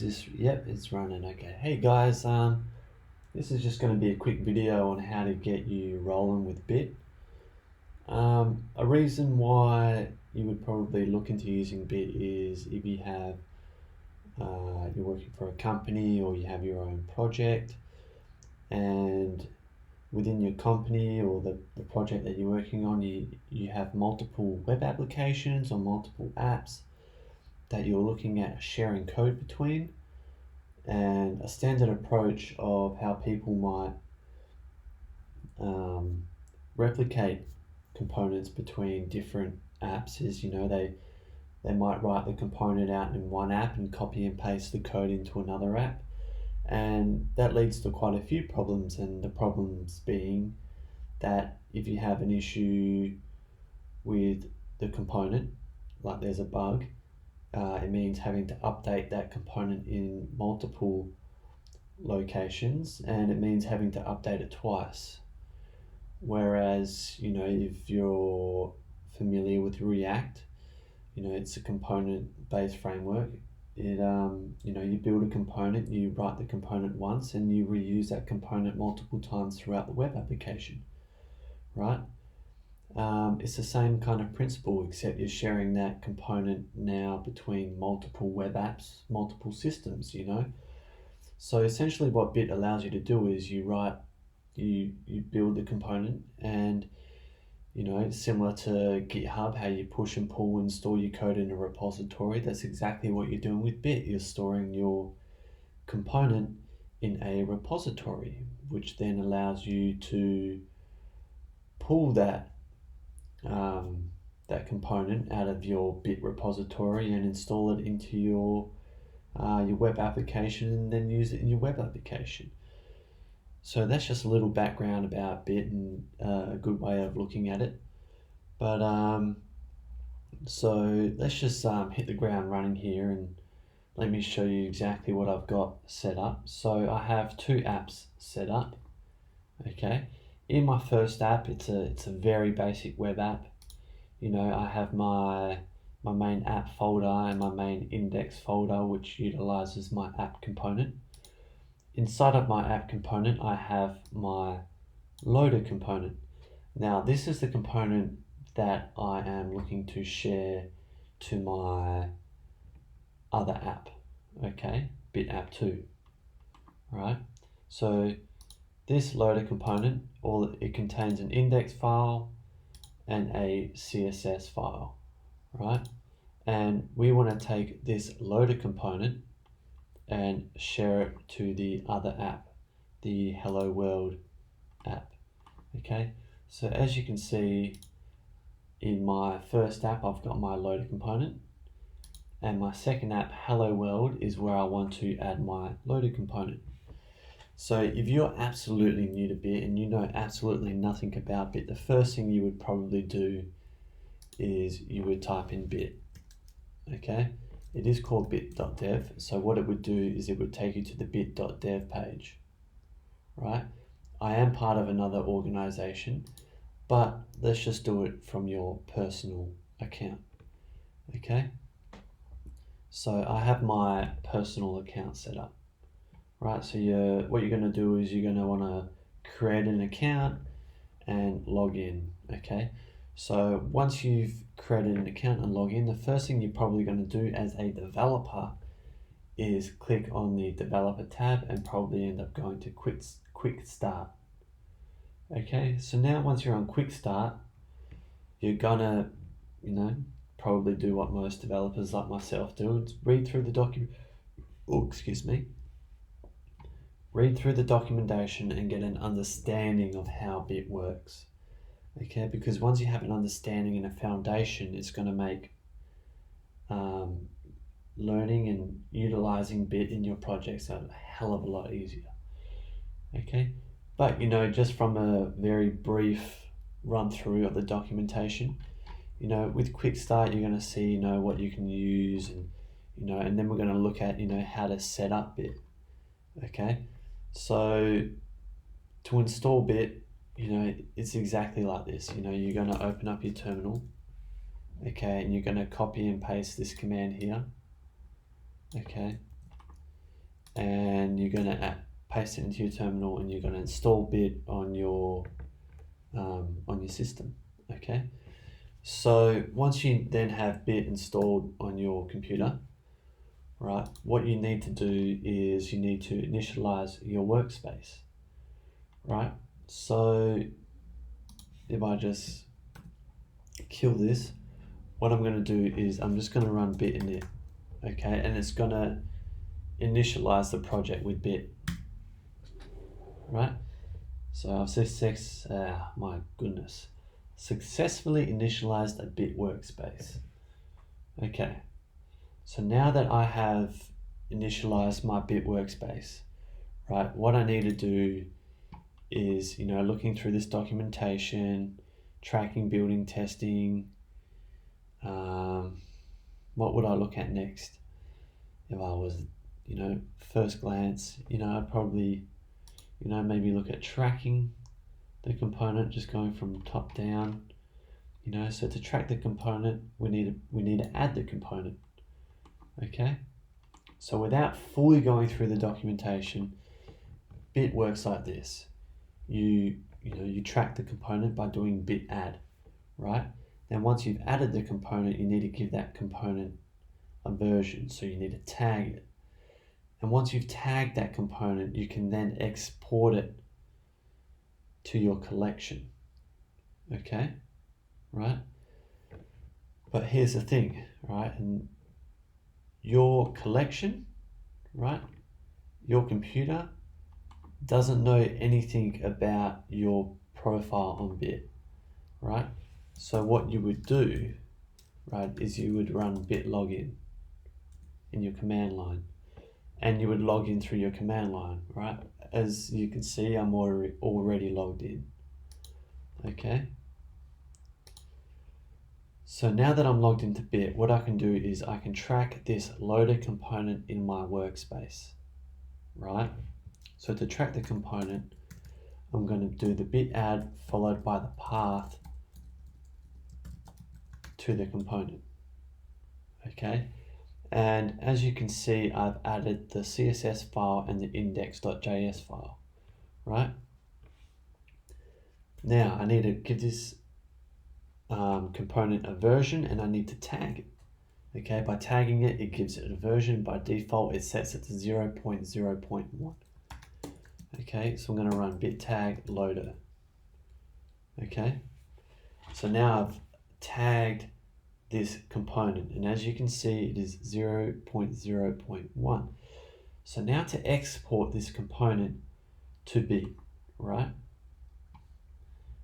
Yep, it's running. Okay. Hey guys, this is just going to be a quick video on how to get you rolling with Bit. A reason why you would probably look into using Bit is if you have you're working for a company or you have your own project, and within your company or the project that you're working on, you have multiple web applications or multiple apps that you're looking at sharing code between. And a standard approach of how people might replicate components between different apps is, they might write the component out in one app and copy and paste the code into another app. And that leads to quite a few problems, and the problems being that if you have an issue with the component, like there's a bug, it means having to update that component in multiple locations, and it means having to update it twice. Whereas, if you're familiar with React, it's a component-based framework. You build a component, you write the component once, and you reuse that component multiple times throughout the web application, right? It's the same kind of principle, except you're sharing that component now between multiple web apps, multiple systems, So essentially what Bit allows you to do is you build the component, and similar to GitHub, how you push and pull and store your code in a repository, that's exactly what you're doing with Bit. You're storing your component in a repository, which then allows you to pull that component out of your Bit repository and install it into your web application, and then use it in your web application. So that's just a little background about Bit and a good way of looking at it. But so let's just hit the ground running here, and let me show you exactly what I've got set up. So I have two apps set up. Okay, in my first app, it's a very basic web app. I have my main app folder and my main index folder, which utilizes my app component. Inside of my app component, I have my loader component. Now, this is the component that I am looking to share to my other app, okay, Bit app 2, right? So this loader component, it contains an index file and a CSS file, right? And we want to take this loader component and share it to the other app, the Hello World app. Okay, so as you can see, in my first app, I've got my loader component, and my second app, Hello World, is where I want to add my loader component. So if you're absolutely new to Bit and you know absolutely nothing about Bit, the first thing you would probably do is you would type in Bit. Okay, it is called bit.dev. So what it would do is it would take you to the bit.dev page, right? I am part of another organization, but let's just do it from your personal account. Okay, so I have my personal account set up, right? So what you're going to do is you're going to want to create an account and log in. Okay, so once you've created an account and log in, the first thing you're probably going to do as a developer is click on the developer tab and probably end up going to quick start. Okay, so now once you're on quick start, you're gonna probably do what most developers like myself do. It's read through the read through the documentation and get an understanding of how Bit works. Okay, because once you have an understanding and a foundation, it's going to make learning and utilizing Bit in your projects a hell of a lot easier. Okay, but just from a very brief run through of the documentation, with quick start, you're going to see what you can use, and and then we're going to look at how to set up Bit. Okay, so to install Bit, it's exactly like this. You're going to open up your terminal, okay, and you're going to copy and paste this command here. Okay, you're going to paste it into your terminal, and you're going to install bit on your system. Okay, so once you then have bit installed on your computer, right, what you need to do is you need to initialize your workspace, right? So if I just kill this, what I'm going to do is I'm just going to run bit init, okay, and it's going to initialize the project with bit, right? So I've successfully initialized a bit workspace. Okay, so now that I have initialized my bit workspace, right, what I need to do is, looking through this documentation, tracking, building, testing, what would I look at next? If I was, first glance, I'd probably, maybe look at tracking the component, just going from top down. So to track the component, we need to add the component. Okay, so without fully going through the documentation, bit works like this. You track the component by doing bit add, right? Then once you've added the component, you need to give that component a version, so you need to tag it. And once you've tagged that component, you can then export it to your collection. Okay, right? But here's the thing, right? And your collection, right? Your computer doesn't know anything about your profile on bit, right? So what you would do, right, is you would run bit login in your command line, and you would log in through your command line, right? As you can see, I'm already logged in. Okay. So now that I'm logged into bit, what I can do is I can track this loader component in my workspace, right? So to track the component, I'm going to do the bit add followed by the path to the component. Okay. And as you can see, I've added the CSS file and the index.js file, right? Now I need to give this component a version, and I need to tag it. Okay, by tagging it, it gives it a version. By default, it sets it to 0.0.1. Okay, so I'm going to run bit tag loader. Okay, so now I've tagged this component, and as you can see, it is 0.0.1. So now to export this component to bit, right?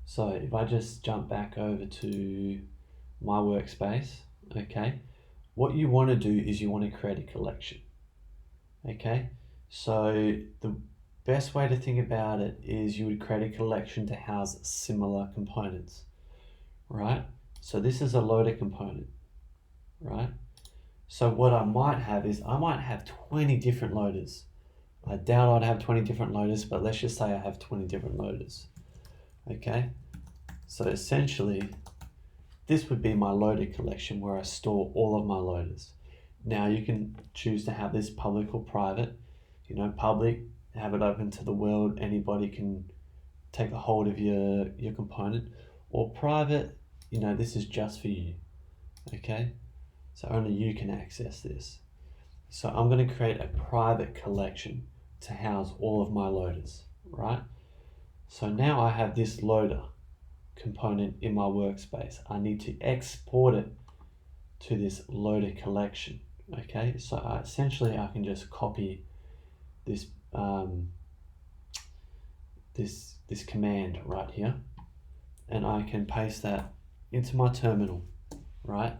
So if I just jump back over to my workspace, okay, what you want to do is you want to create a collection. Okay, so the best way to think about it is you would create a collection to house similar components, right? So this is a loader component, right? So what I might have is I might have 20 different loaders. I doubt I'd have 20 different loaders, but let's just say I have 20 different loaders. Okay, so essentially this would be my loader collection where I store all of my loaders. Now you can choose to have this public or private. Public, have it open to the world, anybody can take a hold of your component. Or private, this is just for you. Okay, so only you can access this. So I'm going to create a private collection to house all of my loaders, right? So now I have this loader component in my workspace. I need to export it to this loader collection. Okay, so essentially I can just copy this this command right here, and I can paste that into my terminal, right?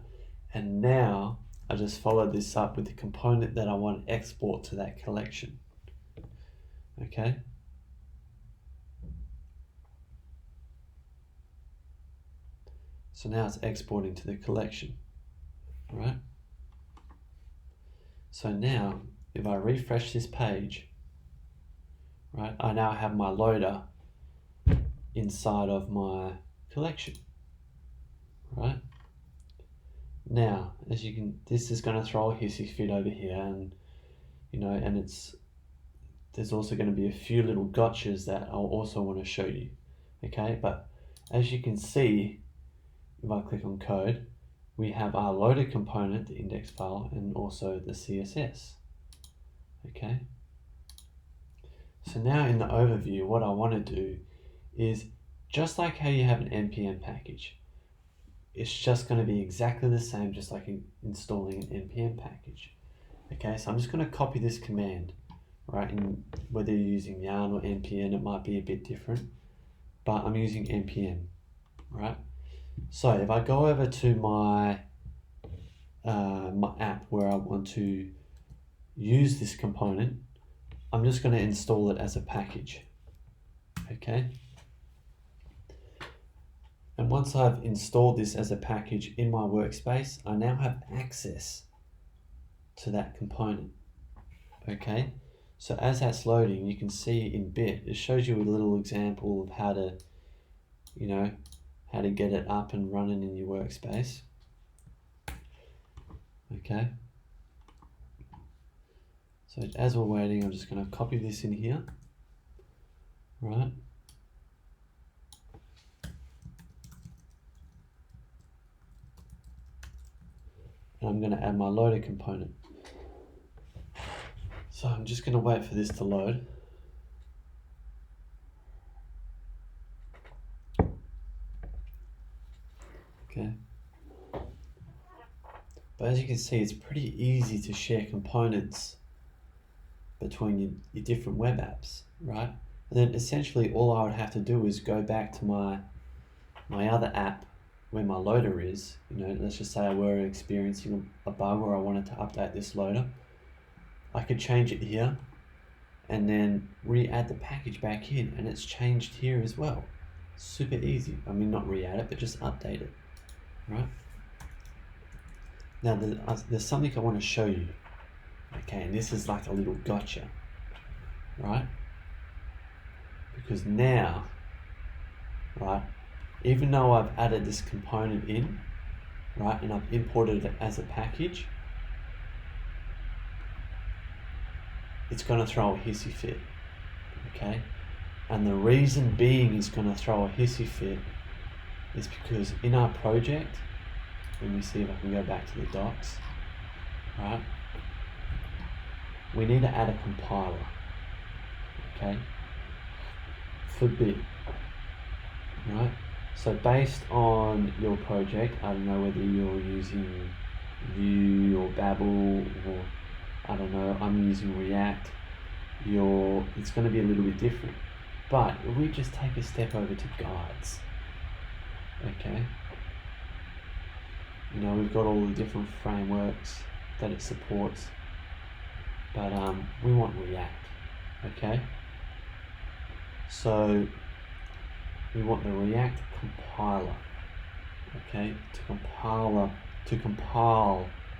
And now I just follow this up with the component that I want to export to that collection. Okay. So now it's exporting to the collection, right? So now if I refresh this page, right, I now have my loader inside of my collection, right? Now, as you can, this is going to throw a hissy fit over here, and and there's also going to be a few little gotchas that I'll also want to show you. Okay, but as you can see, if I click on code, we have our loader component, the index file, and also the CSS. Okay. So now in the overview, what I want to do is, just like how you have an npm package, it's just going to be exactly the same, just like installing an npm package. Okay, so I'm just going to copy this command, right? And whether you're using yarn or npm, it might be a bit different, but I'm using npm, right? So if I go over to my my app where I want to use this component, I'm just going to install it as a package. Okay. And once I've installed this as a package in my workspace, I now have access to that component. Okay. So as that's loading, you can see in Bit, it shows you a little example of how to, how to get it up and running in your workspace. Okay. So as we're waiting, I'm just going to copy this in here, right? And I'm going to add my loader component. So I'm just going to wait for this to load. Okay. But as you can see, it's pretty easy to share components between your different web apps, right? And then essentially all I would have to do is go back to my other app where my loader is. Let's just say I were experiencing a bug or I wanted to update this loader. I could change it here and then re-add the package back in, and it's changed here as well. Super easy. I mean, not re-add it, but just update it, right? Now there's something I want to show you. Okay, and this is like a little gotcha, right? Because now, right, even though I've added this component in, right, and I've imported it as a package, it's going to throw a hissy fit, okay? And the reason being it's going to throw a hissy fit is because in our project, let me see if I can go back to the docs, right? We need to add a compiler, okay, for Bit, right? So based on your project, I don't know whether you're using Vue or Babel or I don't know, I'm using React, it's going to be a little bit different. But if we just take a step over to guides, okay, we've got all the different frameworks that it supports, but we want React, okay? So we want the React compiler, okay, to compile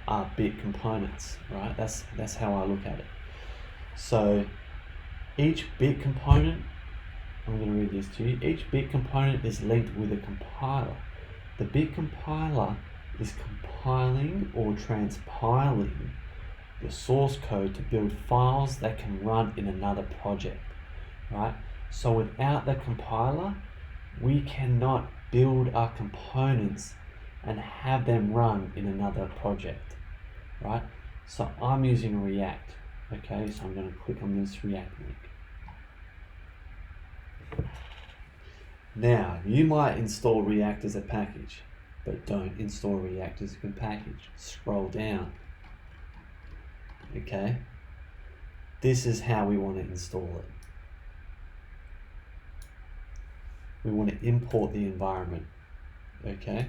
our Bit components, right? That's how I look at it. So each Bit component, I'm going to read this to you. Each Bit component is linked with a compiler. The Bit compiler is compiling or transpiling the source code to build files that can run in another project, right? So without the compiler, we cannot build our components and have them run in another project, right? So I'm using React, okay? So I'm going to click on this React link. Now, you might install React as a package, but don't install React as a package. Scroll down, okay? This is how we want to install it. We want to import the environment, okay?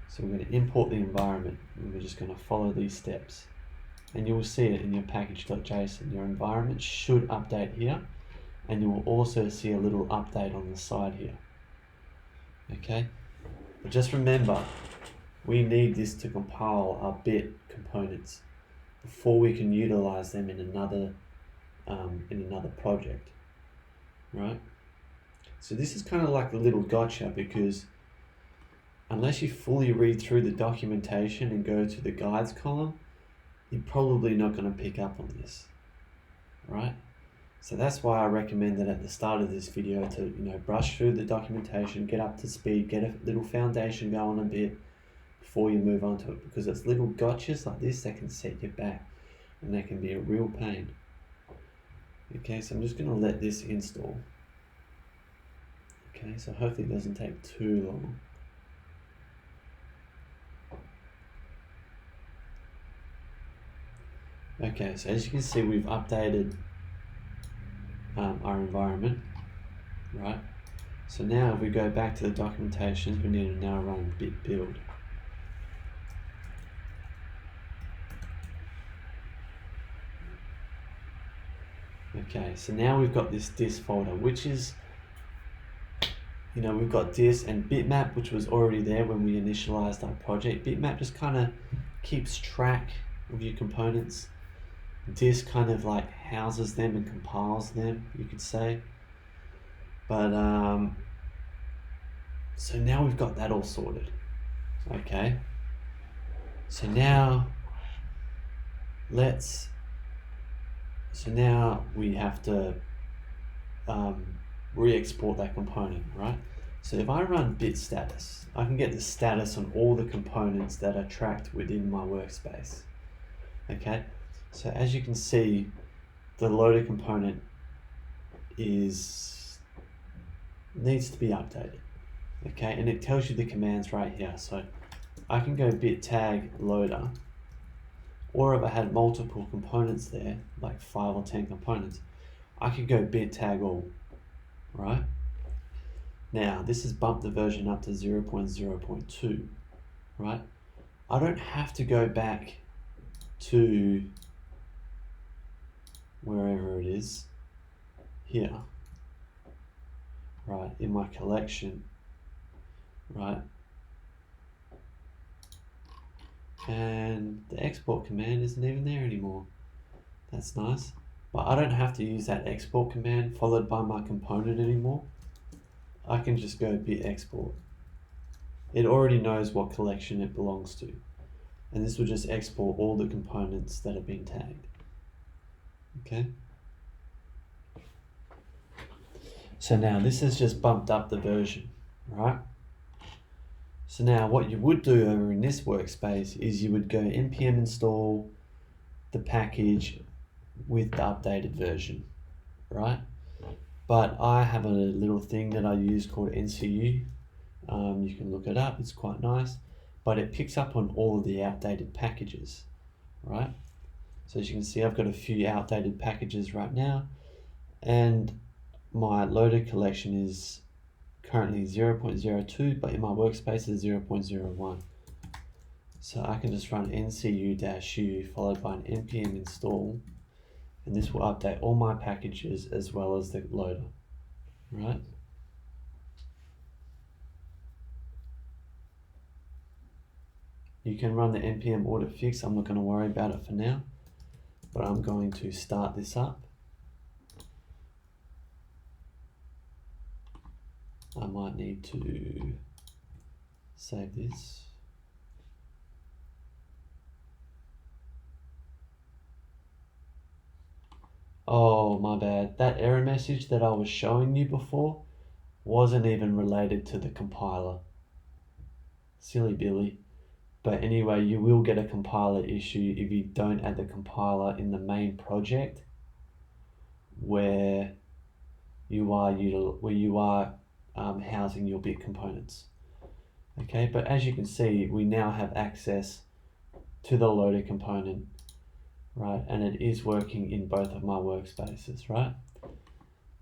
So we're going to import the environment, and we're just going to follow these steps. And you will see it in your package.json. Your environment should update here, and you will also see a little update on the side here, okay? But just remember, we need this to compile our Bit components before we can utilize them in another project, right? So this is kind of like a little gotcha, because unless you fully read through the documentation and go to the guides column, you're probably not going to pick up on this, right? So that's why I recommended at the start of this video to, brush through the documentation, get up to speed, get a little foundation going a bit before you move on to it, because it's little gotchas like this that can set you back and they can be a real pain. Okay, so I'm just going to let this install. Okay, so hopefully it doesn't take too long. Okay, so as you can see, we've updated our environment, right? So now if we go back to the documentation, we need to now run bit build. Okay, so now we've got this dis folder, which is, we've got dis and bitmap, which was already there when we initialized our project. Bitmap just kind of keeps track of your components. Dis kind of like houses them and compiles them, you could say. But so now we've got that all sorted. Okay. So now we have to re-export that component, right? So if I run bit status, I can get the status on all the components that are tracked within my workspace. Okay, so as you can see, the loader component needs to be updated. Okay, and it tells you the commands right here. So I can go bit tag loader, or if I had multiple components there, like 5 or 10 components, I could go bit tag all, right? Now, this has bumped the version up to 0.0.2, right? I don't have to go back to wherever it is, here, right, in my collection, right? And the export command isn't even there anymore. That's nice. But I don't have to use that export command followed by my component anymore. I can just go bit export. It already knows what collection it belongs to. And this will just export all the components that have been tagged. Okay. So now this has just bumped up the version, right? So now what you would do over in this workspace is you would go npm install the package with the updated version, right? But I have a little thing that I use called NCU. You can look it up, it's quite nice, but it picks up on all of the outdated packages, right? So as you can see, I've got a few outdated packages right now, and my loader collection is currently 0.02, but in my workspace is 0.01. So I can just run ncu-u followed by an npm install, and this will update all my packages as well as the loader, right? You can run the npm audit fix. I'm not going to worry about it for now, but I'm going to start this up. I might need to save this. Oh, my bad. That error message that I was showing you before wasn't even related to the compiler. Silly Billy. But anyway, you will get a compiler issue if you don't add the compiler in the main project where you are housing your bit components. Okay, but as you can see, we now have access to the loader component, right? And it is working in both of my workspaces, right?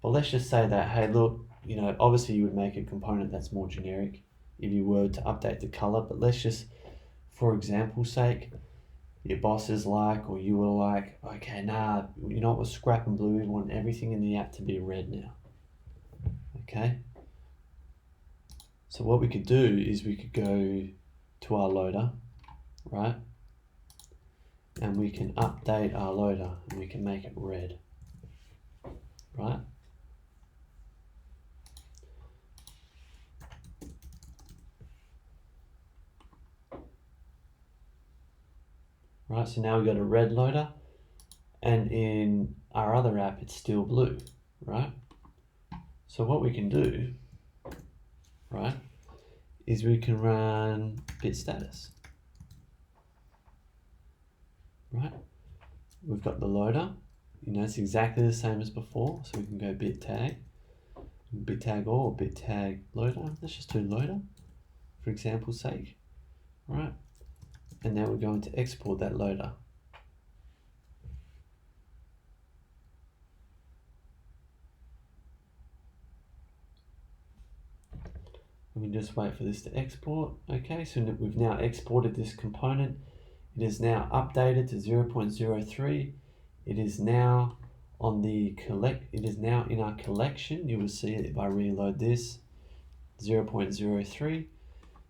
But let's just say that, hey, look, obviously you would make a component that's more generic if you were to update the color, but let's just, for example's sake, your boss is like, or you were like, okay, nah, we're scrap and blue, we want everything in the app to be red now. Okay? So what we could do is we could go to our loader, right? And we can update our loader and we can make it red, right? Right, so now we've got a red loader. and in our other app it's still blue, right? So what we can do, right, is we can run bit status, right? We've got the loader, it's exactly the same as before, so we can go bit tag all, or bit tag loader. Let's just do loader for example's sake, right? And now we're going to export that loader. We can just wait for this to export. Okay, so we've now exported this component. It is now updated to 0.03. It is now on the it is now in our collection. You will see it if I reload this, 0.03.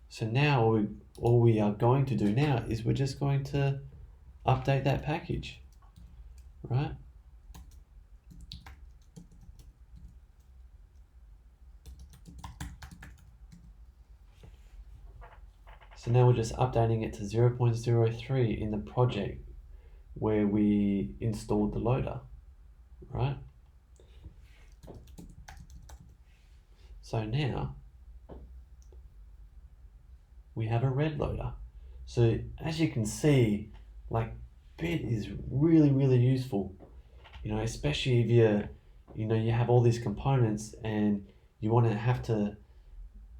So now all we are going to do now is we're just going to update that package, right? So now we're just updating it to 0.03 in the project where we installed the loader, right? So now we have a red loader. So as you can see, like Bit is really, really useful, especially if you have all these components and you want to have to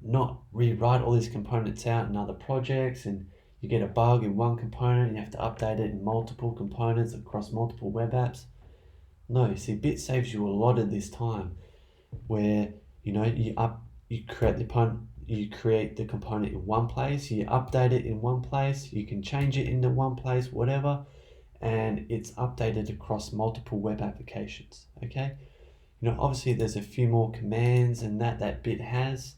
not rewrite all these components out in other projects, and you get a bug in one component and you have to update it in multiple components across multiple web apps. No, see, Bit saves you a lot of this time where you create the component in one place, you update it in one place, you can change it into one place, whatever, and it's updated across multiple web applications. Okay, obviously there's a few more commands and that Bit has,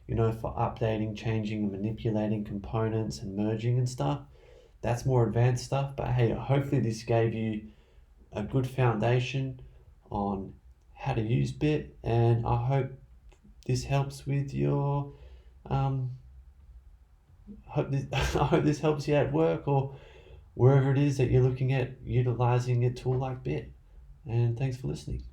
for updating, changing, and manipulating components and merging and stuff. That's more advanced stuff, but hey, hopefully this gave you a good foundation on how to use Bit, and I hope this helps with your I hope this helps you at work or wherever it is that you're looking at utilizing a tool like Bit. And thanks for listening.